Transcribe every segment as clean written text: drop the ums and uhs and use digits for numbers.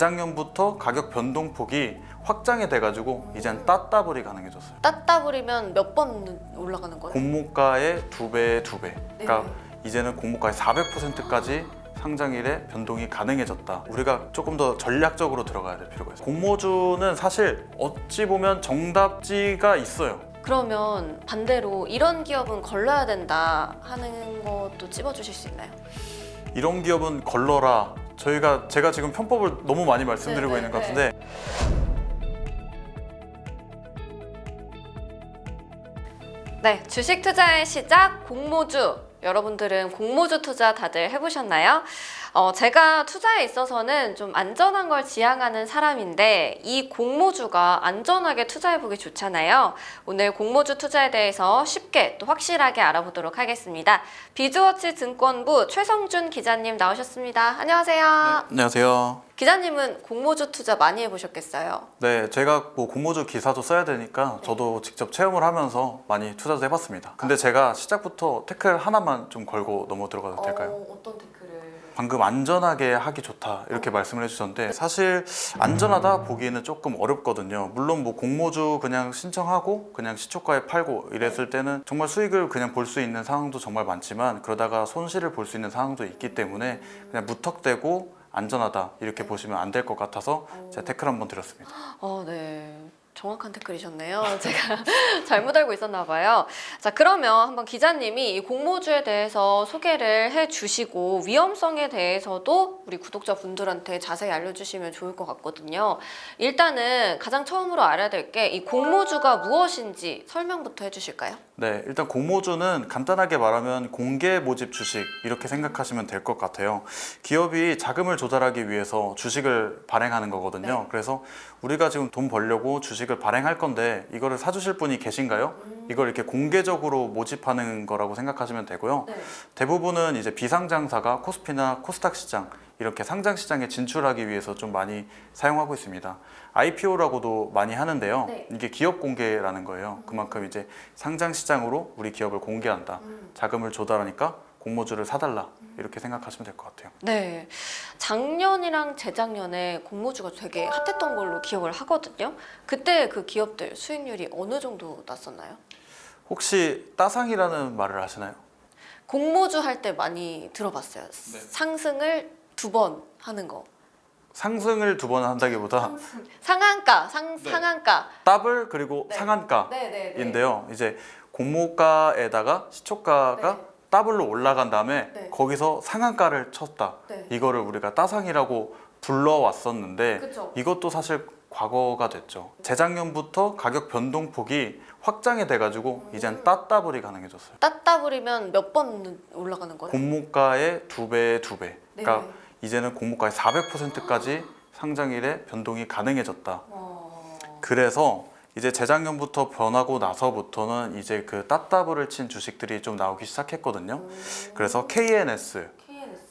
재작년부터 가격 변동폭이 확장이 돼가지고 이젠 따따블이 가능해졌어요. 따따블이면 몇 번 올라가는 거예요? 공모가의 2배, 2배. 그러니까 이제는 공모가의 400%까지 상장일에 변동이 가능해졌다. 우리가 조금 더 전략적으로 들어가야 될 필요가 있어요. 공모주는 사실 어찌 보면 정답지가 있어요. 그러면 반대로 이런 기업은 걸러야 된다 하는 것도 찝어주실 수 있나요? 이런 기업은 걸러라. 제가 지금 편법을 너무 많이 말씀드리고 있는 것 같은데 네, 주식 투자의 시작 공모주. 여러분들은 공모주 투자 다들 해보셨나요? 제가 투자에 있어서는 좀 안전한 걸 지향하는 사람인데 이 공모주가 안전하게 투자해보기 좋잖아요. 오늘 공모주 투자에 대해서 쉽게 또 확실하게 알아보도록 하겠습니다. 비즈워치 증권부 최성준 기자님 나오셨습니다. 안녕하세요. 네, 안녕하세요. 기자님은 공모주 투자 많이 해보셨겠어요? 네, 제가 뭐 공모주 기사도 써야 되니까 저도 직접 체험을 하면서 많이 투자도 해봤습니다. 근데 제가 시작부터 태클 하나만 좀 걸고 넘어 들어가도 될까요? 어떤 태클을? 방금 안전하게 하기 좋다 이렇게 말씀을 해주셨는데 사실 안전하다 보기에는 조금 어렵거든요. 물론 뭐 공모주 그냥 신청하고 그냥 시초가에 팔고 이랬을 때는 정말 수익을 그냥 볼 수 있는 상황도 정말 많지만 그러다가 손실을 볼 수 있는 상황도 있기 때문에 그냥 무턱대고 안전하다 이렇게 보시면 안 될 것 같아서 제가 태클 한번 드렸습니다. 네. 정확한 태클이셨네요. 제가 잘못 알고 있었나 봐요. 자, 그러면 한번 기자님이 이 공모주에 대해서 소개를 해주시고 위험성에 대해서도 우리 구독자분들한테 자세히 알려주시면 좋을 것 같거든요. 일단은 가장 처음으로 알아야 될 게 이 공모주가 무엇인지 설명부터 해주실까요? 네, 일단 공모주는 간단하게 말하면 공개 모집 주식 이렇게 생각하시면 될 것 같아요. 기업이 자금을 조달하기 위해서 주식을 발행하는 거거든요. 그래서 우리가 지금 돈 벌려고 주식을 발행할 건데 이거를 사주실 분이 계신가요? 이걸 이렇게 공개적으로 모집하는 거라고 생각하시면 되고요. 대부분은 이제 비상장사가 코스피나 코스닥 시장 이렇게 상장 시장에 진출하기 위해서 좀 많이 사용하고 있습니다. IPO라고도 많이 하는데요. 이게 기업 공개라는 거예요. 그만큼 이제 상장 시장으로 우리 기업을 공개한다. 자금을 조달하니까 공모주를 사달라. 이렇게 생각하시면 될 것 같아요. 네, 작년이랑 재작년에 공모주가 되게 핫했던 걸로 기억을 하거든요. 그때 그 기업들 수익률이 어느 정도 났었나요? 혹시 따상이라는 말을 하시나요? 공모주 할 때 많이 들어봤어요. 상승을 2번 하는 거. 상승을 2번 한다기보다 상한가, 상한가. 더블 그리고 상한가인데요. 이제 공모가에다가 시초가가 더블로 올라간 다음에 거기서 상한가를 쳤다. 이거를 우리가 따상이라고 불러왔었는데 그쵸. 이것도 사실 과거가 됐죠. 재작년부터 가격 변동폭이 확장이 돼가지고 이젠 따따블이 가능해졌어요. 따따블이면 몇 번 올라가는 거예요? 공모가의 2배, 2배. 그러니까 이제는 공모가의 400%까지 상장일에 변동이 가능해졌다. 그래서 이제 재작년부터 변하고 나서부터는 이제 그 따따블을 친 주식들이 좀 나오기 시작했거든요. 그래서 KNS,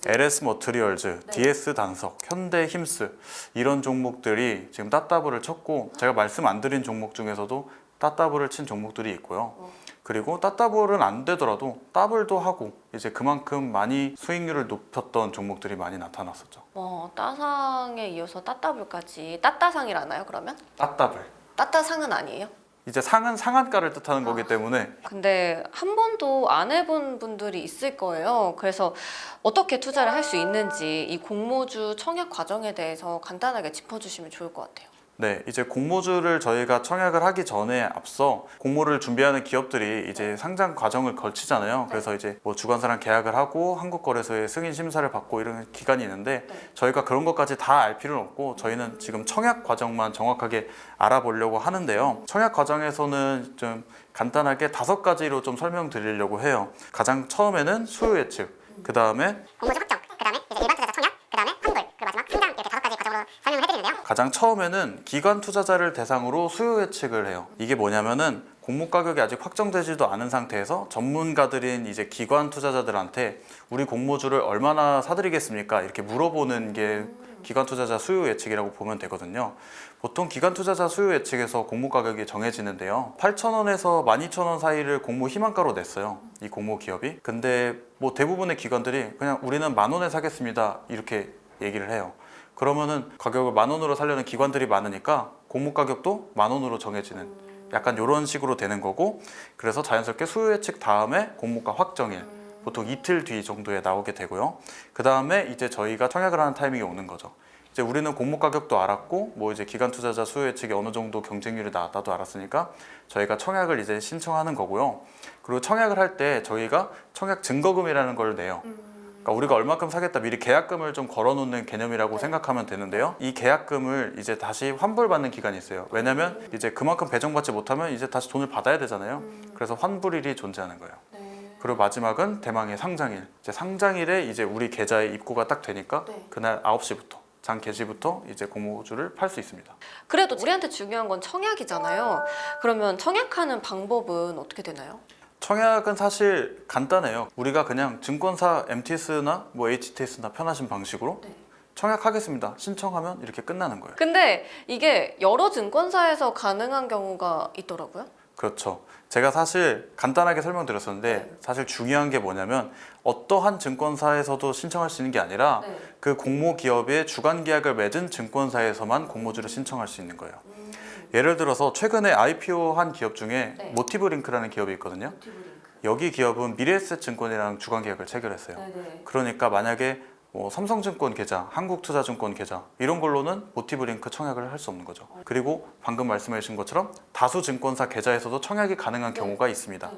LS 머트리얼즈, DS 단석, 현대 힘스 이런 종목들이 지금 따따블을 쳤고 제가 말씀 안 드린 종목 중에서도 따따블을 친 종목들이 있고요. 그리고 따따블은 안 되더라도 더블도 하고 이제 그만큼 많이 수익률을 높였던 종목들이 많이 나타났었죠. 따상에 이어서 따따블까지. 따따상이라나요, 그러면? 따따블. 따따상은 아니에요? 이제 상은 상한가를 뜻하는 거기 때문에 근데 한 번도 안 해본 분들이 있을 거예요. 그래서 어떻게 투자를 할 수 있는지 이 공모주 청약 과정에 대해서 간단하게 짚어주시면 좋을 것 같아요. 네, 이제 공모주를 저희가 청약을 하기 전에 앞서 공모를 준비하는 기업들이 이제 상장 과정을 거치잖아요. 그래서 이제 뭐 주관사랑 계약을 하고 한국거래소의 승인 심사를 받고 이런 기간이 있는데 저희가 그런 것까지 다 알 필요는 없고 저희는 지금 청약 과정만 정확하게 알아보려고 하는데요. 청약 과정에서는 좀 간단하게 5가지로 좀 설명드리려고 해요. 가장 처음에는 수요 예측, 그 다음에 공모주 확정, 그 다음에 이제 일반 투자자 청약, 그 다음에 환불, 그리고 마지막 상장 이렇게 5가지 과정으로 설명을 해드리는데요. 가장 처음에는 기관 투자자를 대상으로 수요 예측을 해요. 이게 뭐냐면은 공모 가격이 아직 확정되지도 않은 상태에서 전문가들인 이제 기관 투자자들한테 우리 공모주를 얼마나 사드리겠습니까? 이렇게 물어보는 게 기관 투자자 수요 예측이라고 보면 되거든요. 보통 기관 투자자 수요 예측에서 공모 가격이 정해지는데요. 8,000원에서 12,000원 사이를 공모 희망가로 냈어요. 이 공모 기업이. 근데 뭐 대부분의 기관들이 그냥 우리는 10,000원에 사겠습니다. 이렇게 얘기를 해요. 그러면은 가격을 10,000원으로 살려는 기관들이 많으니까 공모 가격도 10,000원으로 정해지는 약간 이런 식으로 되는 거고, 그래서 자연스럽게 수요 예측 다음에 공모가 확정일, 보통 이틀 뒤 정도에 나오게 되고요. 그 다음에 이제 저희가 청약을 하는 타이밍이 오는 거죠. 이제 우리는 공모 가격도 알았고 뭐 이제 기관 투자자 수요 예측이 어느 정도 경쟁률이 나왔다도 알았으니까 저희가 청약을 이제 신청하는 거고요. 그리고 청약을 할 때 저희가 청약 증거금이라는 걸 내요. 그러니까 우리가 얼마큼 사겠다 미리 계약금을 좀 걸어놓는 개념이라고 생각하면 되는데요. 이 계약금을 이제 다시 환불받는 기간이 있어요. 왜냐면 이제 그만큼 배정받지 못하면 이제 다시 돈을 받아야 되잖아요. 그래서 환불일이 존재하는 거예요. 그리고 마지막은 대망의 상장일. 이제 상장일에 이제 우리 계좌에 입고가 딱 되니까 그날 9시부터 장 개시부터 이제 공모주를 팔 수 있습니다. 그래도 우리한테 중요한 건 청약이잖아요. 그러면 청약하는 방법은 어떻게 되나요? 청약은 사실 간단해요. 우리가 그냥 증권사 MTS나 뭐 HTS나 편하신 방식으로 청약하겠습니다. 신청하면 이렇게 끝나는 거예요. 근데 이게 여러 증권사에서 가능한 경우가 있더라고요. 그렇죠. 제가 사실 간단하게 설명드렸었는데 사실 중요한 게 뭐냐면 어떠한 증권사에서도 신청할 수 있는 게 아니라 그 공모 기업의 주관 계약을 맺은 증권사에서만 공모주를 신청할 수 있는 거예요. 예를 들어서 최근에 IPO 한 기업 중에 모티브링크라는 기업이 있거든요. 여기 기업은 미래에셋증권이랑 주관 계약을 체결했어요. 그러니까 만약에 뭐 삼성증권 계좌, 한국투자증권 계좌 이런 걸로는 모티브링크 청약을 할 수 없는 거죠. 그리고 방금 말씀해 주신 것처럼 다수 증권사 계좌에서도 청약이 가능한 경우가 있습니다.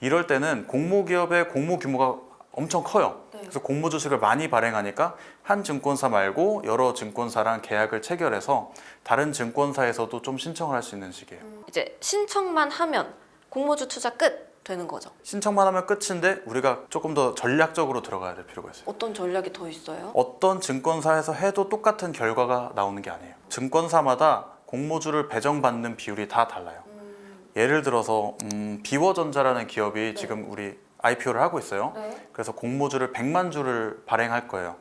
이럴 때는 공모기업의 공모 규모가 엄청 커요. 그래서 공모 주식을 많이 발행하니까 한 증권사 말고 여러 증권사랑 계약을 체결해서 다른 증권사에서도 좀 신청을 할 수 있는 식이에요. 이제 신청만 하면 공모주 투자 끝 되는 거죠. 신청만 하면 끝인데 우리가 조금 더 전략적으로 들어가야 될 필요가 있어요. 어떤 전략이 더 있어요? 어떤 증권사에서 해도 똑같은 결과가 나오는 게 아니에요. 증권사마다 공모주를 배정받는 비율이 다 달라요. 예를 들어서 비워전자라는 기업이 지금 우리 IPO를 하고 있어요. 그래서 공모주를 100만 주를 발행할 거예요.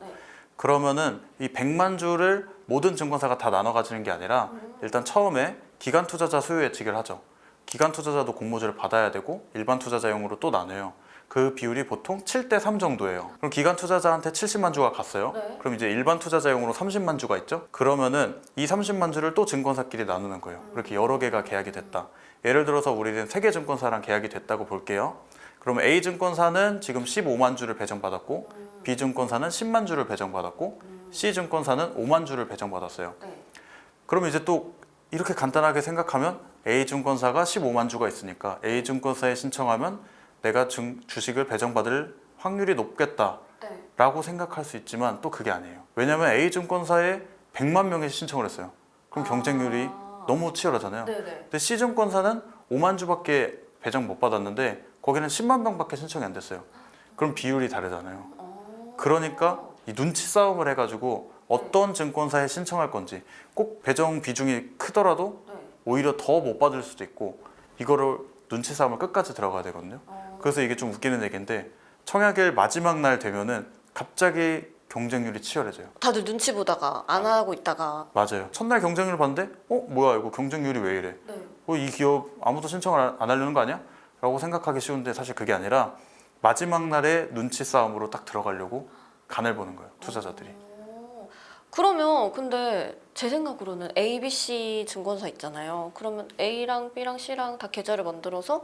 그러면은 이 100만 주를 모든 증권사가 다 나눠 가지는 게 아니라 일단 처음에 기관 투자자 수요 예측을 하죠. 기관 투자자도 공모주를 받아야 되고 일반 투자자용으로 또 나눠요. 그 비율이 보통 7대3 정도예요. 그럼 기관 투자자한테 70만 주가 갔어요. 그럼 이제 일반 투자자용으로 30만 주가 있죠. 그러면은 이 30만 주를 또 증권사끼리 나누는 거예요. 그렇게 여러 개가 계약이 됐다. 예를 들어서 우리는 3개 증권사랑 계약이 됐다고 볼게요. 그러면 A 증권사는 지금 15만 주를 배정받았고 B 증권사는 10만 주를 배정받았고 C 증권사는 5만 주를 배정받았어요. 그러면 이제 또 이렇게 간단하게 생각하면 A 증권사가 15만 주가 있으니까 A 증권사에 신청하면 내가 주식을 배정받을 확률이 높겠다라고 생각할 수 있지만 또 그게 아니에요. 왜냐하면 A 증권사에 100만 명이 신청을 했어요. 그럼 경쟁률이 너무 치열하잖아요. 근데 C 증권사는 5만 주밖에 배정 못 받았는데 거기는 10만 명밖에 신청이 안 됐어요. 그럼 비율이 다르잖아요. 그러니까 이 눈치 싸움을 해가지고 어떤 증권사에 신청할 건지 꼭 배정 비중이 크더라도 오히려 더 못 받을 수도 있고 이거를 눈치 싸움을 끝까지 들어가야 되거든요. 그래서 이게 좀 웃기는 얘기인데 청약일 마지막 날 되면은 갑자기 경쟁률이 치열해져요. 다들 눈치 보다가 안 하고 있다가 맞아요. 첫날 경쟁률 봤는데 뭐야 이거 경쟁률이 왜 이래? 이 기업 아무도 신청을 안 하려는 거 아니야? 라고 생각하기 쉬운데 사실 그게 아니라 마지막 날에 눈치 싸움으로 딱 들어가려고 간을 보는 거예요. 투자자들이. 그러면 근데 제 생각으로는 A, B, C 증권사 있잖아요. 그러면 A랑 B랑 C랑 다 계좌를 만들어서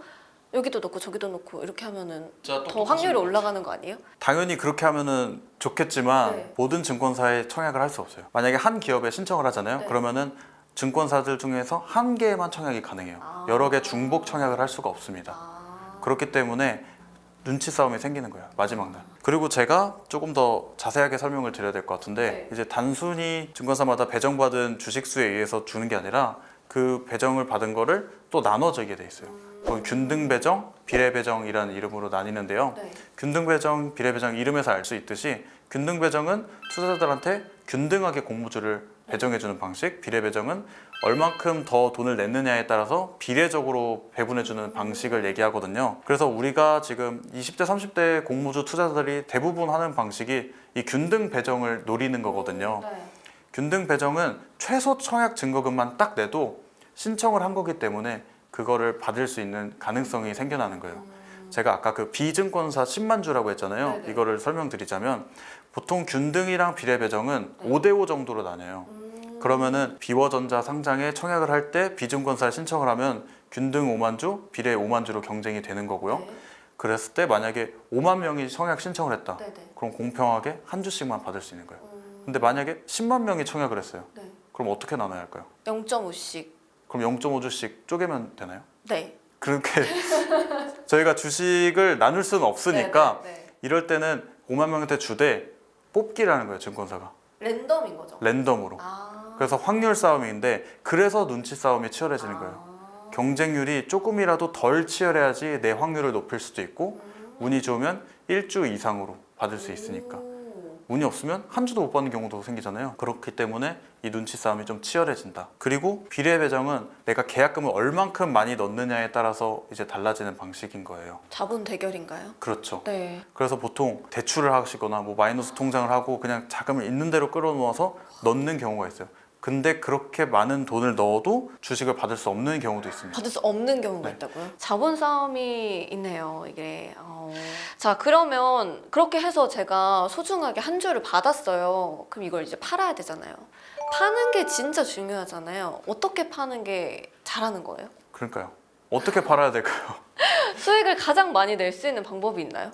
여기도 넣고 저기도 넣고 이렇게 하면은 더 확률이 올라가는 거 아니에요? 당연히 그렇게 하면은 좋겠지만 모든 증권사에 청약을 할 수 없어요. 만약에 한 기업에 신청을 하잖아요. 그러면은 증권사들 중에서 한 개만 청약이 가능해요. 여러 개 중복 청약을 할 수가 없습니다. 그렇기 때문에 눈치 싸움이 생기는 거예요. 마지막 날. 그리고 제가 조금 더 자세하게 설명을 드려야 될 것 같은데 이제 단순히 증권사마다 배정받은 주식수에 의해서 주는 게 아니라 그 배정을 받은 거를 또 나눠지게 돼 있어요. 거기 균등 배정, 비례 배정이라는 이름으로 나뉘는데요. 균등 배정, 비례 배정 이름에서 알 수 있듯이 균등 배정은 투자자들한테 균등하게 공모주를 배정해주는 방식, 비례 배정은 얼만큼 더 돈을 냈느냐에 따라서 비례적으로 배분해주는 방식을 얘기하거든요. 그래서 우리가 지금 20대, 30대 공모주 투자자들이 대부분 하는 방식이 이 균등 배정을 노리는 거거든요. 균등 배정은 최소 청약 증거금만 딱 내도 신청을 한 거기 때문에 그거를 받을 수 있는 가능성이 생겨나는 거예요. 제가 아까 그 B증권사 10만 주라고 했잖아요. 이거를 설명드리자면 보통 균등이랑 비례 배정은 네. 5대5 정도로 나뉘어요. 그러면은 비워전자 상장에 청약을 할 때 비증권사에 신청을 하면 균등 5만 주, 비례 5만 주로 경쟁이 되는 거고요. 네. 그랬을 때 만약에 5만 명이 청약 신청을 했다. 네네. 그럼 공평하게 한 주씩만 받을 수 있는 거예요. 근데 만약에 10만 명이 청약을 했어요. 네. 그럼 어떻게 나눠야 할까요? 0.5씩. 그럼 0.5주씩 쪼개면 되나요? 네. 그렇게 저희가 주식을 나눌 수는 없으니까 네. 이럴 때는 5만 명한테 주되 뽑기라는 거예요, 증권사가. 랜덤인 거죠. 랜덤으로. 아. 그래서 확률 싸움인데 그래서 눈치 싸움이 치열해지는 거예요. 경쟁률이 조금이라도 덜 치열해야지 내 확률을 높일 수도 있고 운이 좋으면 1주 이상으로 받을 수 있으니까. 운이 없으면 한 주도 못 받는 경우도 생기잖아요. 그렇기 때문에 이 눈치 싸움이 좀 치열해진다. 그리고 비례 배정은 내가 계약금을 얼만큼 많이 넣느냐에 따라서 이제 달라지는 방식인 거예요. 자본 대결인가요? 그렇죠. 네. 그래서 보통 대출을 하시거나 뭐 마이너스 통장을 하고 그냥 자금을 있는 대로 끌어모아서 넣는 경우가 있어요. 근데 그렇게 많은 돈을 넣어도 주식을 받을 수 없는 경우도 있습니다. 받을 수 없는 경우가 네. 있다고요? 자본 싸움이 있네요, 이게. 자, 그러면 그렇게 해서 제가 소중하게 한 주를 받았어요. 그럼 이걸 이제 팔아야 되잖아요. 파는 게 진짜 중요하잖아요. 어떻게 파는 게 잘하는 거예요? 그러니까요. 어떻게 팔아야 될까요? 수익을 가장 많이 낼 수 있는 방법이 있나요?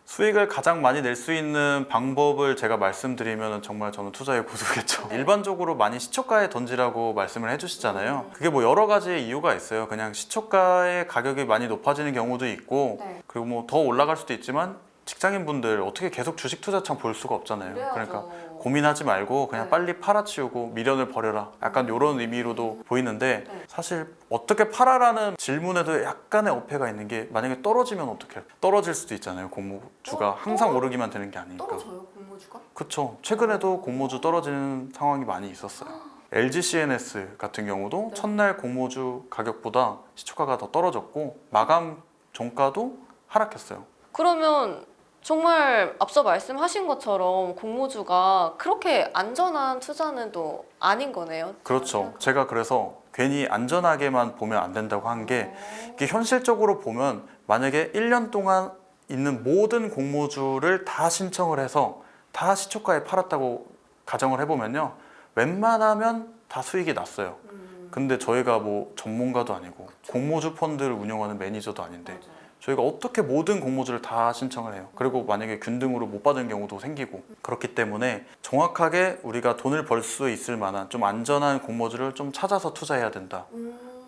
수익을 가장 많이 낼 수 있는 방법을 제가 말씀드리면 정말 저는 투자의 고수겠죠. 일반적으로 많이 시초가에 던지라고 말씀을 해주시잖아요. 그게 뭐 여러 가지 이유가 있어요. 그냥 시초가의 가격이 많이 높아지는 경우도 있고 네. 그리고 뭐 더 올라갈 수도 있지만 직장인분들 어떻게 계속 주식 투자창 볼 수가 없잖아요. 그러니까 고민하지 말고 그냥 네. 빨리 팔아치우고 미련을 버려라. 약간 이런 의미로도 보이는데 네. 사실 어떻게 팔아라는 질문에도 약간의 어폐가 있는 게 만약에 떨어지면 어떡해요? 떨어질 수도 있잖아요. 공모주가 항상 오르기만 되는 게 아니니까. 떨어져요, 공모주가? 그렇죠. 최근에도 공모주 떨어지는 상황이 많이 있었어요. LG CNS 같은 경우도 네. 첫날 공모주 가격보다 시초가가 더 떨어졌고 마감 종가도 하락했어요. 그러면 정말 앞서 말씀하신 것처럼 공모주가 그렇게 안전한 투자는 또 아닌 거네요. 그렇죠. 제가 그래서 괜히 안전하게만 보면 안 된다고 한 게 이게 현실적으로 보면 만약에 1년 동안 있는 모든 공모주를 다 신청을 해서 다 시초가에 팔았다고 가정을 해보면요. 웬만하면 다 수익이 났어요. 근데 저희가 뭐 전문가도 아니고 공모주 펀드를 운영하는 매니저도 아닌데 저희가 어떻게 모든 공모주를 다 신청을 해요. 그리고 만약에 균등으로 못 받은 경우도 생기고 그렇기 때문에 정확하게 우리가 돈을 벌 수 있을 만한 좀 안전한 공모주를 좀 찾아서 투자해야 된다.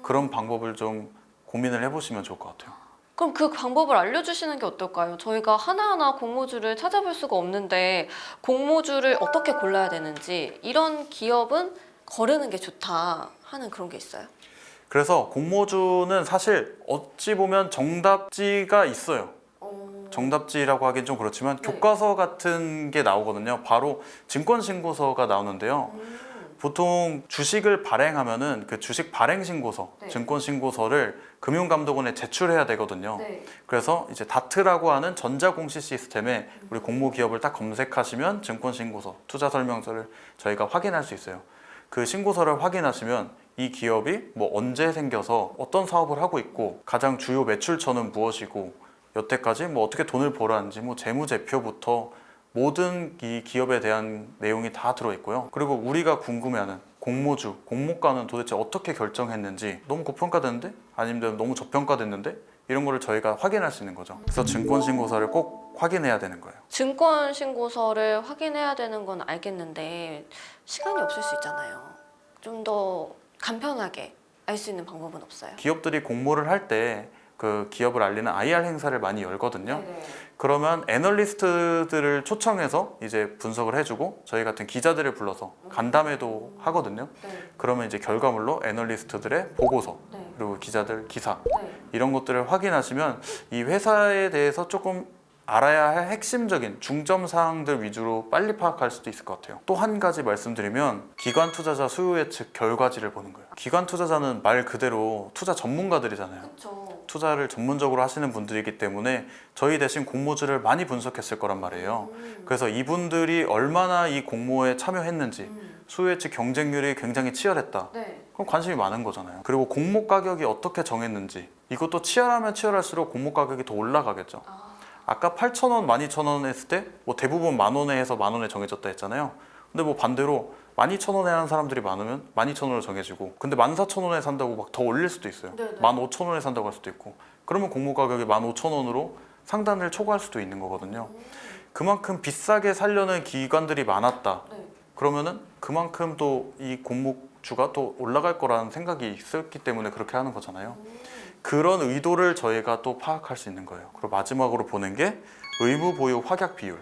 그런 방법을 좀 고민을 해보시면 좋을 것 같아요. 그럼 그 방법을 알려주시는 게 어떨까요? 저희가 하나하나 공모주를 찾아볼 수가 없는데 공모주를 어떻게 골라야 되는지 이런 기업은 거르는 게 좋다 하는 그런 게 있어요. 그래서 공모주는 사실 어찌 보면 정답지가 있어요. 정답지라고 하긴 좀 그렇지만 네. 교과서 같은 게 나오거든요. 바로 증권신고서가 나오는데요. 보통 주식을 발행하면은 그 주식 발행 신고서, 네. 증권신고서를 금융감독원에 제출해야 되거든요. 네. 그래서 이제 다트라고 하는 전자공시 시스템에 우리 공모기업을 딱 검색하시면 증권신고서, 투자설명서를 저희가 확인할 수 있어요. 그 신고서를 확인하시면 이 기업이 뭐 언제 생겨서 어떤 사업을 하고 있고 가장 주요 매출처는 무엇이고 여태까지 뭐 어떻게 돈을 벌었는지 뭐 재무제표부터 모든 이 기업에 대한 내용이 다 들어있고요. 그리고 우리가 궁금해하는 공모주, 공모가는 도대체 어떻게 결정했는지 너무 고평가됐는데? 아니면 너무 저평가됐는데? 이런 거를 저희가 확인할 수 있는 거죠. 그래서 증권신고서를 꼭 확인해야 되는 거예요. 증권 신고서를 확인해야 되는 건 알겠는데 시간이 없을 수 있잖아요. 좀 더 간편하게 알 수 있는 방법은 없어요? 기업들이 공모를 할 때 그 기업을 알리는 IR 행사를 많이 열거든요. 그러면 애널리스트들을 초청해서 이제 분석을 해주고 저희 같은 기자들을 불러서 간담회도 하거든요. 그러면 이제 결과물로 애널리스트들의 보고서 그리고 기자들 기사 이런 것들을 확인하시면 이 회사에 대해서 조금 알아야 할 핵심적인 중점 사항들 위주로 빨리 파악할 수도 있을 것 같아요. 또 한 가지 말씀드리면 기관 투자자 수요 예측 결과지를 보는 거예요. 기관 투자자는 말 그대로 투자 전문가들이잖아요. 그렇죠. 투자를 전문적으로 하시는 분들이기 때문에 저희 대신 공모주를 많이 분석했을 거란 말이에요. 그래서 이분들이 얼마나 이 공모에 참여했는지 수요 예측 경쟁률이 굉장히 치열했다. 네. 그럼 관심이 많은 거잖아요. 그리고 공모 가격이 어떻게 정했는지 이것도 치열하면 치열할수록 공모 가격이 더 올라가겠죠. 아까 8,000원, 12,000원 했을 때 뭐 대부분 10,000원에 해서 10,000원에 정해졌다 했잖아요. 근데 뭐 반대로 12,000원에 하는 사람들이 많으면 12,000원으로 정해지고, 근데 14,000원에 산다고 막 더 올릴 수도 있어요. 15,000원에 산다고 할 수도 있고, 그러면 공모 가격이 15,000원으로 상단을 초과할 수도 있는 거거든요. 그만큼 비싸게 살려는 기관들이 많았다. 그러면은 그만큼 또 이 공모주가 또 올라갈 거라는 생각이 있었기 때문에 그렇게 하는 거잖아요. 그런 의도를 저희가 또 파악할 수 있는 거예요. 그리고 마지막으로 보는 게 의무 보유 확약 비율.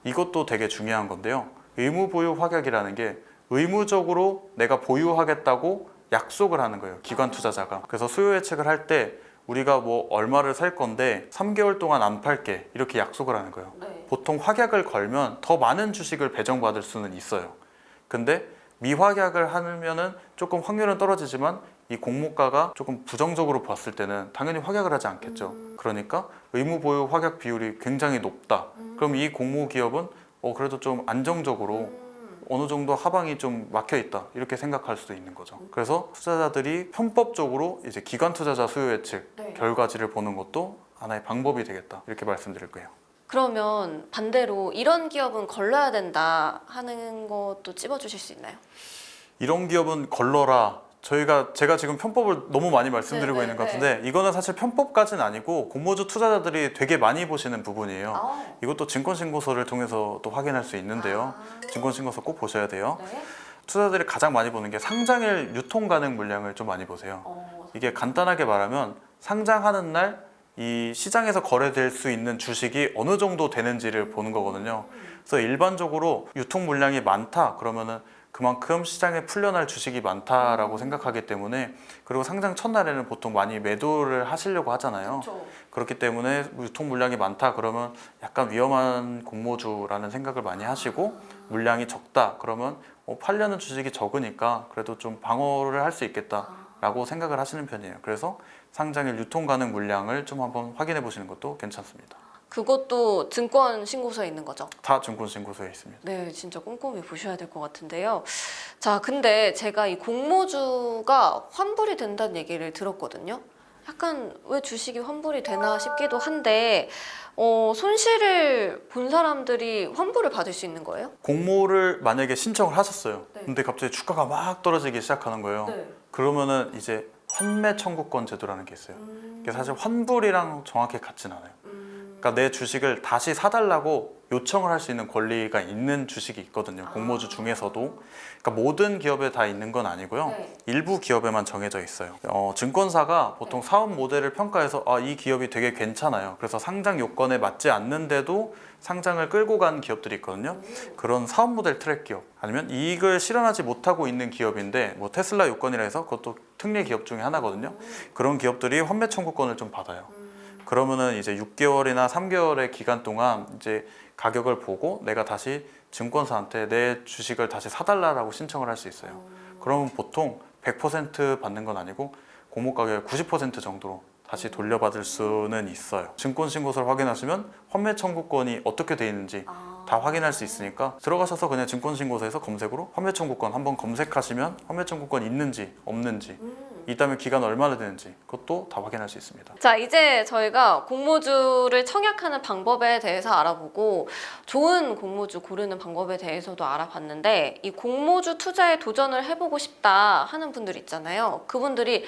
이것도 되게 중요한 건데요. 의무 보유 확약이라는 게 의무적으로 내가 보유하겠다고 약속을 하는 거예요. 기관 투자자가. 그래서 수요 예측을 할 때 우리가 뭐 얼마를 살 건데 3개월 동안 안 팔게 이렇게 약속을 하는 거예요. 보통 확약을 걸면 더 많은 주식을 배정받을 수는 있어요. 근데 미확약을 하면은 조금 확률은 떨어지지만 이 공모가가 조금 부정적으로 봤을 때는 당연히 확약을 하지 않겠죠. 그러니까 의무 보유 확약 비율이 굉장히 높다. 그럼 이 공모 기업은 그래도 좀 안정적으로 어느 정도 하방이 좀 막혀 있다 이렇게 생각할 수도 있는 거죠. 그래서 투자자들이 편법적으로 이제 기관 투자자 수요 예측 결과지를 보는 것도 하나의 방법이 되겠다 이렇게 말씀드릴 거예요. 그러면 반대로 이런 기업은 걸러야 된다 하는 것도 찝어주실 수 있나요? 이런 기업은 걸러라. 제가 지금 편법을 너무 많이 말씀드리고 있는 것 같은데 이거는 사실 편법까지는 아니고 공모주 투자자들이 되게 많이 보시는 부분이에요. 이것도 증권신고서를 통해서 또 확인할 수 있는데요. 증권신고서 꼭 보셔야 돼요. 투자자들이 가장 많이 보는 게 상장일 유통 가능 물량을 좀 많이 보세요. 이게 간단하게 말하면 상장하는 날 이 시장에서 거래될 수 있는 주식이 어느 정도 되는지를 보는 거거든요. 그래서 일반적으로 유통 물량이 많다 그러면은 그만큼 시장에 풀려날 주식이 많다라고 생각하기 때문에, 그리고 상장 첫날에는 보통 많이 매도를 하시려고 하잖아요. 그렇기 때문에 유통 물량이 많다 그러면 약간 위험한 공모주라는 생각을 많이 하시고, 물량이 적다 그러면 팔려는 주식이 적으니까 그래도 좀 방어를 할 수 있겠다라고 생각을 하시는 편이에요. 그래서 상장일 유통 가능 물량을 좀 한번 확인해 보시는 것도 괜찮습니다. 그것도 증권 신고서에 있는 거죠? 다 증권신고서에 있습니다. 네, 진짜 꼼꼼히 보셔야 될 것 같은데요. 자, 근데 제가 이 공모주가 환불이 된다는 얘기를 들었거든요. 약간 왜 주식이 환불이 되나 싶기도 한데 손실을 본 사람들이 환불을 받을 수 있는 거예요? 공모를 만약에 신청을 하셨어요. 근데 갑자기 주가가 막 떨어지기 시작하는 거예요. 그러면은 이제 환매 청구권 제도라는 게 있어요. 이게 사실 환불이랑 정확히 같진 않아요. 그러니까 내 주식을 다시 사달라고 요청을 할 수 있는 권리가 있는 주식이 있거든요. 공모주 중에서도. 그러니까 모든 기업에 다 있는 건 아니고요. 일부 기업에만 정해져 있어요. 증권사가 보통 사업 모델을 평가해서 이 기업이 되게 괜찮아요. 그래서 상장 요건에 맞지 않는데도 상장을 끌고 간 기업들이 있거든요. 그런 사업 모델 트랙 기업, 아니면 이익을 실현하지 못하고 있는 기업인데 뭐 테슬라 요건이라 해서 그것도 특례 기업 중에 하나거든요. 그런 기업들이 환매 청구권을 좀 받아요. 그러면은 이제 6개월이나 3개월의 기간 동안 이제 가격을 보고 내가 다시 증권사한테 내 주식을 다시 사달라고 신청을 할 수 있어요. 그러면 보통 100% 받는 건 아니고 공모 가격의 90% 정도로 다시 돌려받을 수는 있어요. 증권신고서를 확인하시면 환매 청구권이 어떻게 돼 있는지 다 확인할 수 있으니까 들어가셔서 그냥 증권신고서에서 검색으로 환매 청구권 한번 검색하시면 환매 청구권 있는지 없는지, 있다면 기간 얼마나 되는지 그것도 다 확인할 수 있습니다. 자, 이제 저희가 공모주를 청약하는 방법에 대해서 알아보고 좋은 공모주 고르는 방법에 대해서도 알아봤는데, 이 공모주 투자에 도전을 해보고 싶다 하는 분들 있잖아요. 그분들이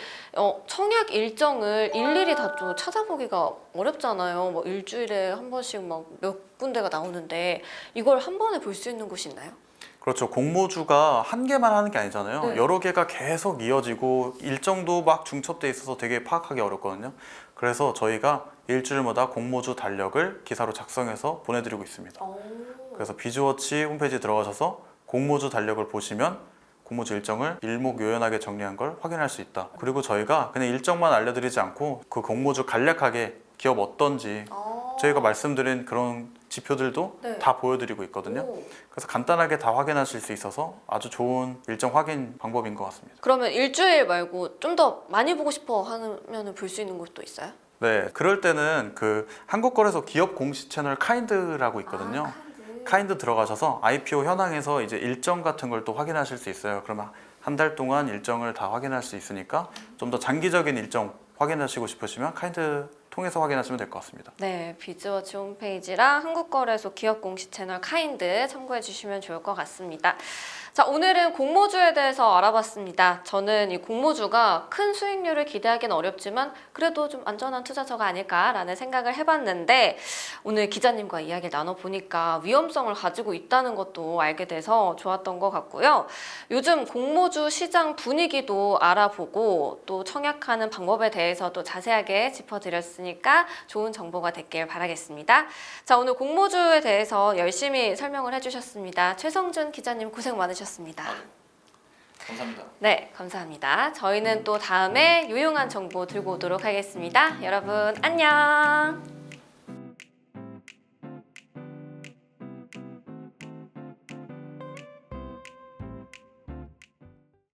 청약 일정을 일일이 다 좀 찾아보기가 어렵잖아요. 뭐 일주일에 한 번씩 막 몇 군데가 나오는데 이걸 한 번에 볼 수 있는 곳이 있나요? 그렇죠. 공모주가 한 개만 하는 게 아니잖아요. 여러 개가 계속 이어지고 일정도 막 중첩돼 있어서 되게 파악하기 어렵거든요. 그래서 저희가 일주일마다 공모주 달력을 기사로 작성해서 보내드리고 있습니다. 그래서 비주워치 홈페이지 들어가셔서 공모주 달력을 보시면 공모주 일정을 일목요연하게 정리한 걸 확인할 수 있다. 그리고 저희가 그냥 일정만 알려드리지 않고 그 공모주 간략하게 기업 어떤지 저희가 말씀드린 그런 지표들도 다 보여드리고 있거든요. 그래서 간단하게 다 확인하실 수 있어서 아주 좋은 일정 확인 방법인 것 같습니다. 그러면 일주일 말고 좀 더 많이 보고 싶어 하면 볼 수 있는 곳도 있어요? 네, 그럴 때는 그 한국거래소 기업 공식 채널 카인드라고 있거든요. 카인드 들어가셔서 IPO 현황에서 이제 일정 같은 걸 또 확인하실 수 있어요. 그러면 한 달 동안 일정을 다 확인할 수 있으니까 좀 더 장기적인 일정 확인하시고 싶으시면 카인드 통해서 확인하시면 될 것 같습니다. 네, 비즈워치 홈페이지랑 한국거래소 기업 공식 채널 카인드 참고해 주시면 좋을 것 같습니다. 자, 오늘은 공모주에 대해서 알아봤습니다. 저는 이 공모주가 큰 수익률을 기대하기는 어렵지만 그래도 좀 안전한 투자처가 아닐까라는 생각을 해봤는데 오늘 기자님과 이야기를 나눠보니까 위험성을 가지고 있다는 것도 알게 돼서 좋았던 것 같고요. 요즘 공모주 시장 분위기도 알아보고 또 청약하는 방법에 대해서도 자세하게 짚어드렸으니까 좋은 정보가 됐길 바라겠습니다. 자, 오늘 공모주에 대해서 열심히 설명을 해주셨습니다. 최성준 기자님 고생 많으셨습니다. 감사합니다. 네, 감사합니다. 저희는 또 다음에 유용한 정보 들고 오도록 하겠습니다. 여러분, 안녕!